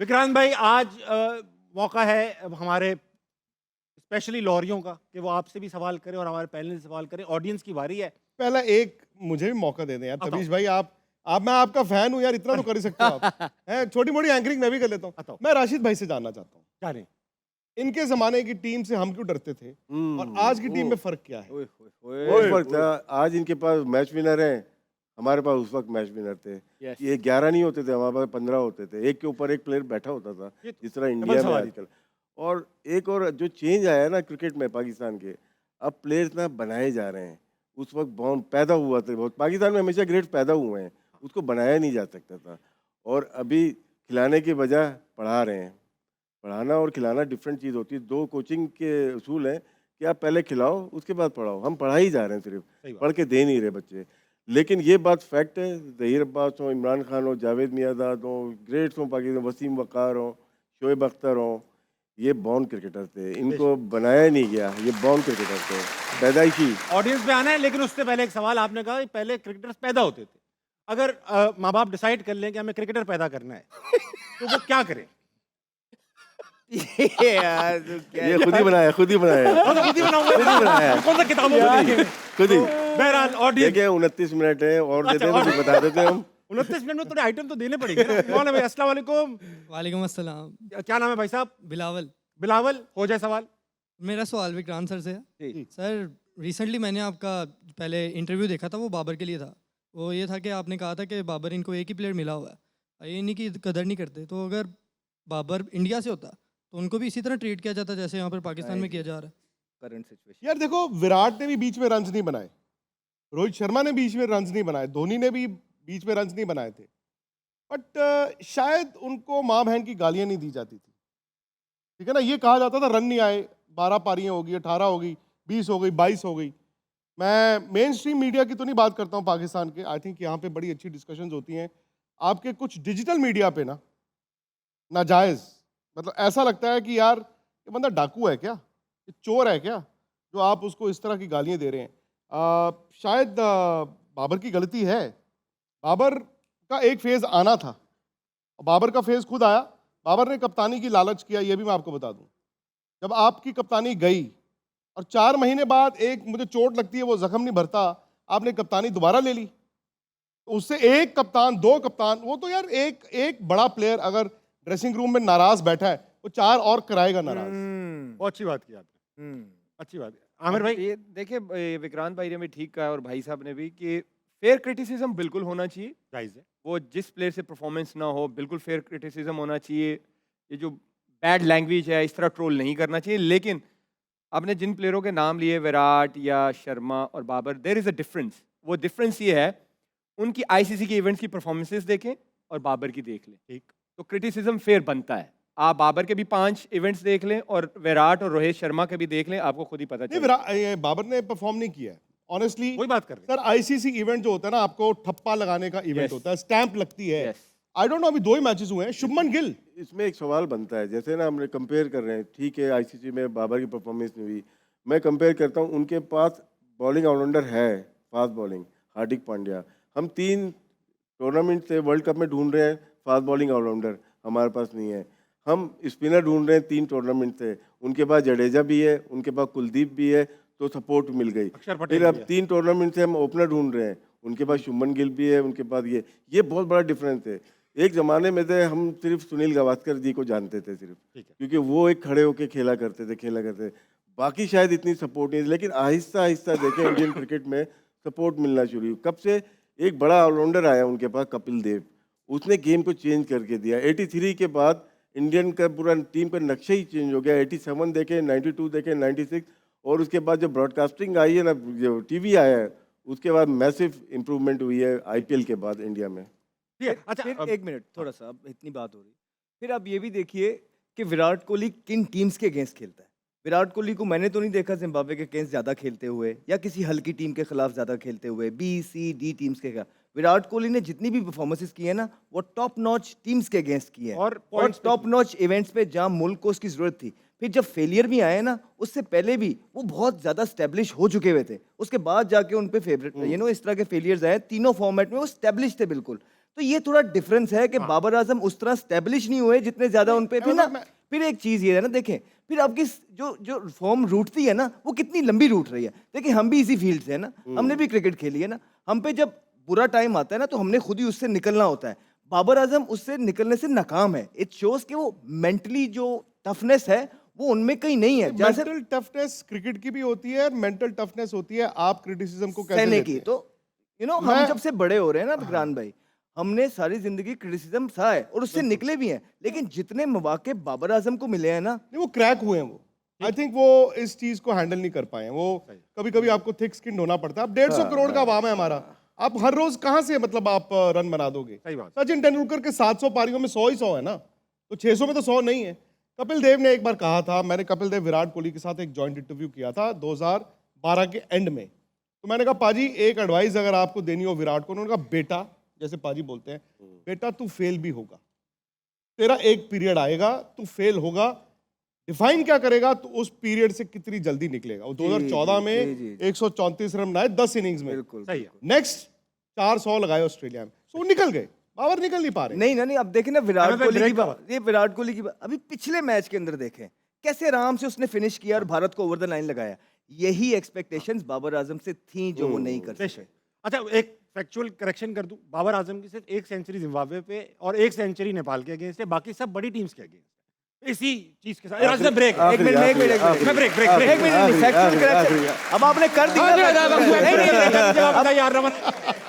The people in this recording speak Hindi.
विक्रांत भाई, आज मौका है हमारे स्पेशली लॉरियों का कि वो आपसे भी सवाल करें और हमारे पैनल से सवाल करें। ऑडियंस की बारी है। पहला एक मुझे भी मौका दे दें यार बताओ। तबीश भाई। आप मैं आपका फैन हूं यार, इतना तो कर ही सकते हो आप। हैं, छोटी मोटी एंकरिंग मैं भी कर लेता बताओ। हूं। मैं राशिद भाई से जानना चाहता हूं, क्या नहीं? इनके जमाने की टीम से हम क्यों डरते थे और आज की टीम में फर्क क्या है? बहुत फर्क था। आज इनके पास मैच विनर है, हमारे पास उस वक्त मैच विनर थे। ये 11 नहीं होते थे, हमारे पास 15 होते थे। एक के ऊपर एक प्लेयर बैठा होता था, ये जिस तरह डबल इंडिया में सवारी। आजकल। और एक और जो चेंज आया है ना क्रिकेट में पाकिस्तान के, अब प्लेयर्स ना बनाए जा रहे हैं। उस वक्त बहुत पैदा हुआ था, बहुत पाकिस्तान में हमेशा ग्रेट पैदा हुए हैं, उसको बनाया नहीं जा सकता था। और अभी खिलाने की बजाय पढ़ा रहे हैं। पढ़ाना और खिलाना डिफरेंट चीज़ होती है। दो कोचिंग के उसूल हैं कि आप पहले खिलाओ उसके बाद पढ़ाओ। हम पढ़ा ही जा रहे हैं, सही सिर्फ बात। पढ़ के दे नहीं रहे बच्चे। लेकिन ये बात फैक्ट है, ज़हीर अब्बास हो, इमरान खान हो, जावेद मियांदाद हो, ग्रेट्स हो पाकिस्तान, वसीम वक़ार हो, शोएब अख्तर हो, ये बॉर्न क्रिकेटर थे, इनको बनाया नहीं गया। ये बॉर्न क्रिकेटर थे, पैदाइशी। ऑडियंस में आना है, लेकिन उससे पहले एक सवाल। आपने कहा कि पहले क्रिकेटर्स पैदा होते थे। अगर माँ बाप डिसाइड कर लें कि हमें क्रिकेटर पैदा करना है तो वो क्या करें? यार तो क्या ये खुद ही बनाया, खुद ही बनाया, वो तो खुद ही बनाऊंगा। खुद ही बनाया, कौन सा किताबों में खुद लिखे ही, हैं? खुद ही। बहरहाल ऑडियंस देखिए 29 मिनट है और अच्छा, देते हैं तो और- बता देते हैं हम। 29 मिनट में थोड़े आइटम तो देने पड़ेंगे ना। कौन है भाई? अस्सलाम वालेकुम। वालेकुम अस्सलाम। क्या नाम है भाई साहब? बिलावल। बिलावल। हो जाए सवाल। मेरा सवाल विक्रांत सर से है। सर, रिसेंटली मैंने आपका पहले इंटरव्यू देखा था, वो बाबर के लिए था। वो ये था कि आपने कहा था कि बाबर इनको एक ही प्लेयर मिला हुआ है, ये नहीं कि कदर नहीं करते। तो अगर बाबर इंडिया से होता तो उनको भी इसी तरह ट्रीट किया जाता जैसे यहाँ पर पाकिस्तान में किया जा रहा है। Current situation. यार देखो, विराट ने भी बीच में रन्स नहीं बनाए, रोहित शर्मा ने बीच में रन्स नहीं बनाए, धोनी ने भी बीच में रन्स नहीं बनाए थे। बट शायद उनको माँ बहन की गालियां नहीं दी जाती थी। ठीक है ना, ये कहा जाता था रन नहीं आए, 12 पारियां होगी, 18 हो गई, 20 हो गई, 22 हो गई। मैं मेन स्ट्रीम मीडिया की तो नहीं बात करता हूँ पाकिस्तान के। आई थिंक यहाँ पे बड़ी अच्छी डिस्कशंस होती हैं। आपके कुछ डिजिटल मीडिया पे ना नाजायज़, मतलब ऐसा लगता है कि यार ये बंदा डाकू है क्या, ये चोर है क्या, जो आप उसको इस तरह की गालियाँ दे रहे हैं। शायद बाबर की गलती है। बाबर का एक फेज़ आना था, बाबर का फेज़ खुद आया। बाबर ने कप्तानी की लालच किया, ये भी मैं आपको बता दूं। जब आपकी कप्तानी गई और 4 महीने बाद एक मुझे चोट लगती है, वो जख्म नहीं भरता, आपने कप्तानी दोबारा ले ली। तो उससे एक कप्तान, 2 कप्तान, वो तो यार एक बड़ा प्लेयर अगर ड्रेसिंग रूम में नाराज बैठा है, वो 4 और कराएगा नाराज। बहुत अच्छी बात की आपने। अच्छी बात है। आमिर भाई, ये देखिए, विक्रांत भाई ने भी ठीक कहा और भाई साहब ने भी कि फेयर क्रिटिसिज्म बिल्कुल होना चाहिए। जायज है। वो जिस प्लेयर से परफॉर्मेंस ना हो, बिल्कुल फेयर क्रिटिसिज्म होना चाहिए। ये जो बैड लैंग्वेज है, इस तरह ट्रोल नहीं करना चाहिए। लेकिन आपने जिन प्लेयरों के नाम लिए, विराट या शर्मा और Babar, there is a difference. वो डिफरेंस ये है, उनकी आईसीसी के इवेंट्स की परफॉर्मेंसेस देखें और बाबर की देख लें, ठीक। तो क्रिटिसिज्म फेयर बनता है। आप बाबर के भी 5 इवेंट्स देख लें और विराट और रोहित शर्मा के भी देख लें, आपको खुद ही पता नहीं, चलेगा। ये बाबर ने परफॉर्म नहीं किया है ऑनेस्टली। वही बात कर रहे हैं। सर, आईसीसी इवेंट जो होता है ना, आपको ठप्पा लगाने का इवेंट Yes. होता है, स्टैंप लगती है। Yes. आई डोंट नो, अभी 2 ही मैचेस हुए हैं। शुभमन गिल, इसमें एक सवाल बनता है, जैसे ना हमने कंपेयर कर रहे हैं, ठीक है आईसीसी में बाबर की परफॉर्मेंस नहीं हुई। मैं कंपेयर करता हूँ, उनके पास बॉलिंग ऑलराउंडर है, फास्ट बॉलिंग, हार्दिक पांड्या। हम 3 टूर्नामेंट से वर्ल्ड कप में ढूंढ रहे हैं फास्ट बॉलिंग ऑलराउंडर, हमारे पास नहीं है। हम स्पिनर ढूंढ रहे हैं 3 टूर्नामेंट से, उनके पास जडेजा भी है, उनके पास कुलदीप भी है, तो सपोर्ट मिल गई। अक्षर पटेल फिर अब भी है। 3 टूर्नामेंट से हम ओपनर ढूंढ रहे हैं, उनके पास शुभमन गिल भी है, उनके पास ये बहुत बड़ा डिफरेंस है। एक ज़माने में थे हम सिर्फ सुनील गावस्कर जी को जानते थे सिर्फ, ठीक है। क्योंकि वो एक खड़े होके खेला करते थे। बाकी शायद इतनी सपोर्ट नहीं, लेकिन आहिस्ता आहिस्ता देखें इंडियन क्रिकेट में सपोर्ट मिलना शुरू हुई। कब से एक बड़ा ऑलराउंडर आया उनके पास, कपिल देव, उसने गेम को चेंज करके दिया। 83 के बाद इंडियन का पूरा टीम का नक्शा ही चेंज हो गया। 87 देखें, 92 देखें, 96, और उसके बाद जो ब्रॉडकास्टिंग आई है ना, जो टीवी आया है, उसके बाद मैसिव इंप्रूवमेंट हुई है आईपीएल के बाद इंडिया में। ठीक है। अच्छा, फिर अब- एक मिनट, थोड़ा सा, अब इतनी बात हो रही, फिर आप ये भी देखिए कि विराट कोहली किन टीम्स के अगेंस्ट खेलता है। विराट कोहली को मैंने तो नहीं देखा जिम्बाब्वे के अगेंस्ट ज़्यादा खेलते हुए या किसी हल्की टीम के खिलाफ ज़्यादा खेलते हुए, B, C, D टीम्स के खिलाफ। विराट कोहली ने जितनी भी परफॉर्मेंसेस की है ना, वो टॉप नॉच टीम्स के अगेंस्ट की है और और points पे टॉप नॉच इवेंट्स पे जहाँ मुल्क को उसकी ज़रूरत थी। फिर जब फेलियर भी आए ना, उससे पहले भी वो बहुत ज़्यादा स्टैब्लिश हो चुके हुए थे। उसके बाद जाके उन पे फेवरेट इस तरह के फेलियर्स आए, तीनों फॉर्मेट में वो स्टैब्लिश थे बिल्कुल। तो ये थोड़ा डिफरेंस है कि बाबर आजम उस तरह स्टेब्लिश नहीं हुए जितने ज्यादा उन पे। फिर ना फिर एक चीज ये है ना, देखें फिर आपकी जो जो फॉर्म रूटती है ना, वो कितनी लंबी रूट रही है। देखिए हम भी इसी फील्ड से है ना, हमने भी क्रिकेट खेली है ना, हम पे जब बुरा टाइम आता है ना तो हमने खुद ही उससे निकलना होता है। बाबर आजम उससे निकलने से नाकाम है। इट शोज कि वो मेंटली जो टफनेस है वो उनमें कहीं नहीं है। जैसे मेंटल टफनेस क्रिकेट की भी होती है, मेंटल टफनेस होती है आप क्रिटिसिज्म को कैसे सहने लेते की। हैं। तो हम मैं- जब से बड़े हो रहे हैं ना विक्रांत भाई, हमने सारी जिंदगी क्रिटिसिज्म सहा है और उससे निकले भी हैं, लेकिन जितने मौके बाबर आजम को मिले हैं ना, नहीं वो क्रैक हुए हैं वो। आई थिंक वो इस चीज को हैंडल नहीं कर पाए हैं वो। कभी कभी आपको थिक स्किन होना पड़ता है। अब 150 करोड़ का वाम है हमारा, आप हर रोज कहां से मतलब आप रन बना दोगे। सही बात। सचिन तेंदुलकर के 700 पारियों में 100 ही 100 है ना, तो 600 में तो 100 नहीं है। कपिल देव ने एक बार कहा था, मैंने कपिल देव विराट कोहली के साथ एक जॉइंट इंटरव्यू किया था 2012 के एंड में, तो मैंने कहा पाजी एक एडवाइस अगर आपको देनी हो विराट को, उन्होंने कहा बेटा, जैसे पाजी बोलते हैं, बेटा तू फेल भी होगा, तेरा एक पीरियड आएगा तू फेल होगा, डिफाइन क्या करेगा तो उस पीरियड से कितनी जल्दी निकलेगा। वो 2014 में 134 रन बनाए 10 इनिंग्स में, बिल्कुल सही है। नेक्स्ट 400 लगाए ऑस्ट्रेलिया में, सो वो निकल गए। बाबर निकल नहीं पा रहे। नहीं, अब देखें ना विराट हमें पे कोहली की break बात, ये विराट कोहली की बात अभी पिछले मैच के अंदर देखें कैसे आराम से उसने फिनिश किया और भारत को ओवर द लाइन लगाया। यही एक्सपेक्टेशंस बाबर आजम से थी जो वो नहीं कर बेशक। सके। अच्छा एक फैक्चुअल करेक्शन कर दूं, बाबर आजम की सिर्फ एक सेंचुरी जिम्बाब्वे पे और एक सेंचुरी नेपाल के अगेंस्ट है, बाकी सब बड़ी टीम्स के अगेंस्ट है। इसी चीज के साथ ब्रेक एक मिनट मैं ब्रेक एक मिनट फैक्चुअल करेक्शन अब आपने कर दिया। जवाब यार रमन